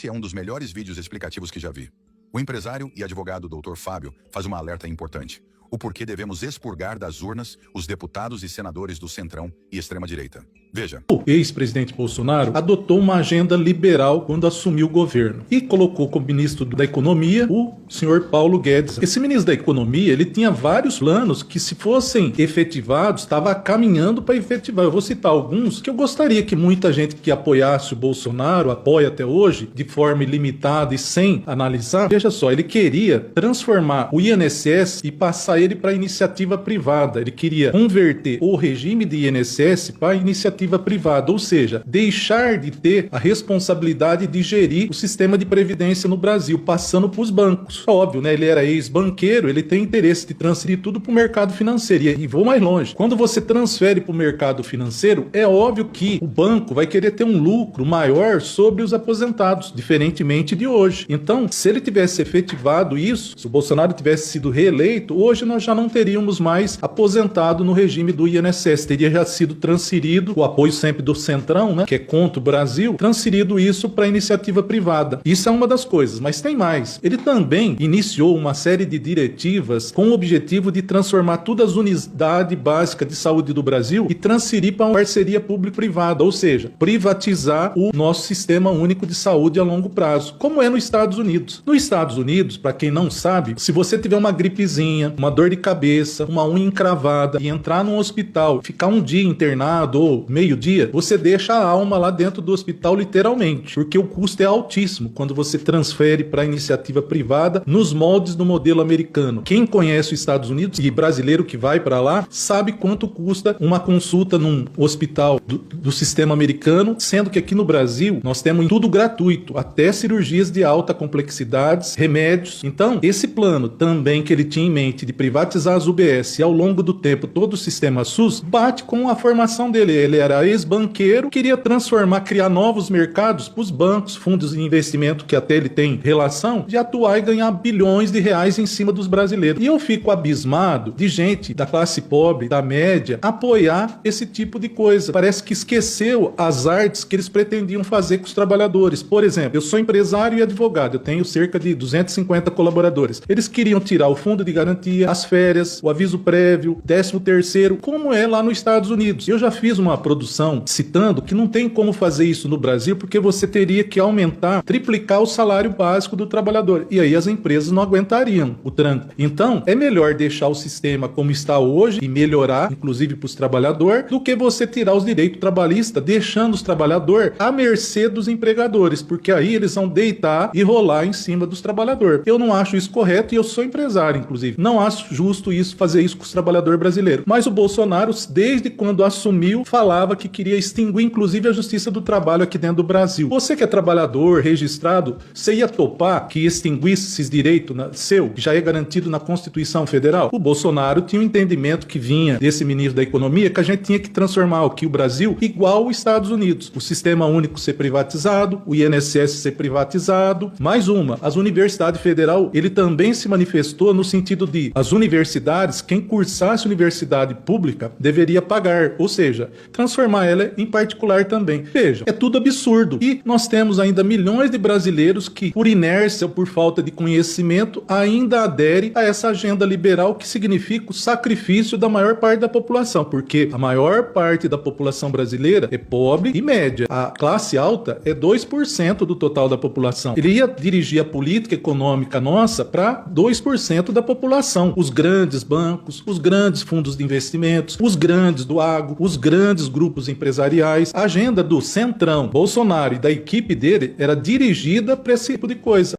Este é um dos melhores vídeos explicativos que já vi. O empresário e advogado Dr. Fábio faz uma alerta importante. O porquê devemos expurgar das urnas os deputados e senadores do Centrão e extrema-direita. Veja. O ex-presidente Bolsonaro adotou uma agenda liberal quando assumiu o governo e colocou como ministro da Economia o senhor Paulo Guedes. Esse ministro da Economia, ele tinha vários planos que, se fossem efetivados, estava caminhando para efetivar. Eu vou citar alguns que eu gostaria que muita gente que apoiasse o Bolsonaro, apoia até hoje, de forma ilimitada e sem analisar. Veja só, ele queria transformar o INSS e passar ele para a iniciativa privada. Ele queria converter o regime de INSS para a iniciativa privada, ou seja, deixar de ter a responsabilidade de gerir o sistema de previdência no Brasil, passando para os bancos. Óbvio, né? Ele era ex-banqueiro, ele tem interesse de transferir tudo para o mercado financeiro. E vou mais longe. Quando você transfere para o mercado financeiro, é óbvio que o banco vai querer ter um lucro maior sobre os aposentados, diferentemente de hoje. Então, se ele tivesse efetivado isso, se o Bolsonaro tivesse sido reeleito, hoje nós já não teríamos mais aposentado no regime do INSS. Teria já sido transferido o apoio sempre do Centrão, né, que é contra o Brasil, transferido isso para a iniciativa privada. Isso é uma das coisas, mas tem mais. Ele também iniciou uma série de diretivas com o objetivo de transformar todas as unidades básicas de saúde do Brasil e transferir para uma parceria público-privada, ou seja, privatizar o nosso sistema único de saúde a longo prazo, como é nos Estados Unidos. Nos Estados Unidos, para quem não sabe, se você tiver uma gripezinha, uma dor de cabeça, uma unha encravada e entrar num hospital, ficar um dia internado ou meio-dia, você deixa a alma lá dentro do hospital literalmente, porque o custo é altíssimo quando você transfere para a iniciativa privada nos moldes do modelo americano. Quem conhece os Estados Unidos e brasileiro que vai para lá sabe quanto custa uma consulta num hospital do sistema americano, sendo que aqui no Brasil nós temos tudo gratuito, até cirurgias de alta complexidade, remédios. Então, esse plano também que ele tinha em mente de privatizar as UBS e ao longo do tempo todo o sistema SUS bate com a formação dele. Ele era ex-banqueiro, queria transformar, criar novos mercados para os bancos, fundos de investimento que até ele tem relação, de atuar e ganhar bilhões de reais em cima dos brasileiros. E eu fico abismado de gente da classe pobre, da média, apoiar esse tipo de coisa. Parece que esqueceu as artes que eles pretendiam fazer com os trabalhadores. Por exemplo, eu sou empresário e advogado, eu tenho cerca de 250 colaboradores. Eles queriam tirar o fundo de garantia, as férias, o aviso prévio, 13º, como é lá nos Estados Unidos. Eu já fiz uma produção citando que não tem como fazer isso no Brasil, porque você teria que aumentar, triplicar o salário básico do trabalhador. E aí as empresas não aguentariam o tranco. Então, é melhor deixar o sistema como está hoje e melhorar, inclusive para os trabalhadores, do que você tirar os direitos trabalhistas, deixando os trabalhadores à mercê dos empregadores, porque aí eles vão deitar e rolar em cima dos trabalhadores. Eu não acho isso correto e eu sou empresário, inclusive. Não acho justo isso, fazer isso com os trabalhadores brasileiros. Mas o Bolsonaro, desde quando assumiu, falava que queria extinguir, inclusive, a justiça do trabalho aqui dentro do Brasil. Você que é trabalhador, registrado, você ia topar que extinguisse esses direitos seu, que já é garantido na Constituição Federal? O Bolsonaro tinha um entendimento que vinha desse ministro da Economia, que a gente tinha que transformar aqui o Brasil igual os Estados Unidos. O sistema único ser privatizado, o INSS ser privatizado. Mais uma, as universidades federal, ele também se manifestou no sentido de as universidades, quem cursasse universidade pública deveria pagar, ou seja, transformar ela em particular também. Veja, é tudo absurdo. E nós temos ainda milhões de brasileiros que, por inércia ou por falta de conhecimento, ainda aderem a essa agenda liberal, que significa o sacrifício da maior parte da população, porque a maior parte da população brasileira é pobre e média. A classe alta é 2% do total da população. Ele ia dirigir a política econômica nossa para 2% da população. Os grandes bancos, os grandes fundos de investimentos, os grandes do agro, os grandes grupos empresariais. A agenda do Centrão, Bolsonaro e da equipe dele era dirigida para esse tipo de coisa.